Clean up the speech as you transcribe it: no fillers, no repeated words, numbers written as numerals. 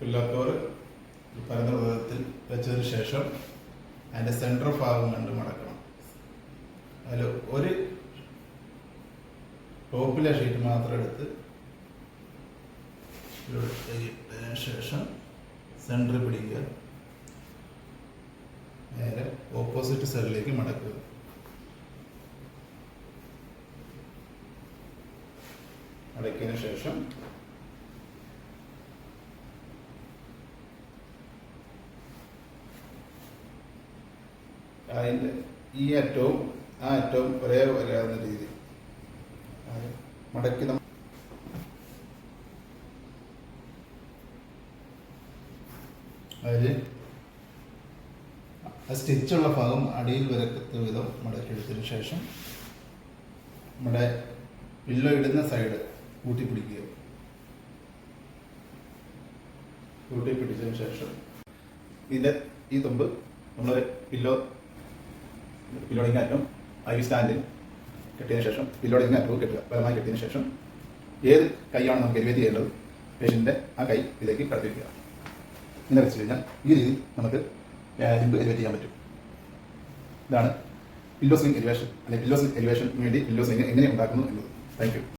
Pillow cover പരന്ന വിധത്തിൽ വെച്ചതിന് ശേഷം അതിൻ്റെ സെൻട്രൽ ഭാഗം കണ്ട് മടക്കണം. അതിൽ ഒരു ടോപ്പിലെ ഷീറ്റ് മാത്രം എടുത്ത് ഇട്ടതിന് ശേഷം സെൻറ്ററിൽ പിടിക്കുക. നേരെ ഓപ്പോസിറ്റ് സൈഡിലേക്ക് മടക്കുക. മടക്കിയതിന് ശേഷം അതിൻ്റെ ഈ അറ്റവും ആ അറ്റവും ഒരേ വരാവുന്ന രീതി മടക്കി അതിൽ ആ സ്റ്റിച്ചുള്ള ഭാഗം അടിയിൽ വരക്കത്ത വിധം മടക്കിയെടുത്തതിന് ശേഷം നമ്മുടെ പില്ലോ ഇടുന്ന സൈഡ് കൂട്ടിപ്പിടിക്കുക. കൂട്ടിപ്പിടിച്ചതിന് ശേഷം ഇതിൻ്റെ ഈ തുമ്പ് നമ്മൾ പില്ലോടിങ് അറ്റം ഈ സ്റ്റാൻഡിൽ കെട്ടിയതിന് ശേഷം പില്ലോടിങ് അറ്റവും കെട്ടുക. ബലമായി കെട്ടിയതിന് ശേഷം ഏത് കൈയാണ് നമുക്ക് എലിവേറ്റ് ചെയ്യേണ്ടത് പേഷ്യൻ്റെ ആ കൈ ഇതിലേക്ക് കടത്തിവെക്കുക. ഇങ്ങനെ വെച്ച് കഴിഞ്ഞാൽ ഈ രീതിയിൽ നമുക്ക് ലിംബ് എലിവേറ്റ് ചെയ്യാൻ പറ്റും. ഇതാണ് പില്ലോ സ്വിംഗ് എലിവേഷൻ, അല്ലെങ്കിൽ പില്ലോ സ്വിംഗ് എലിവേഷന് വേണ്ടി പില്ലോ സ്വിംഗ് എങ്ങനെ ഉണ്ടാക്കുന്നു എന്നത്. Thank you.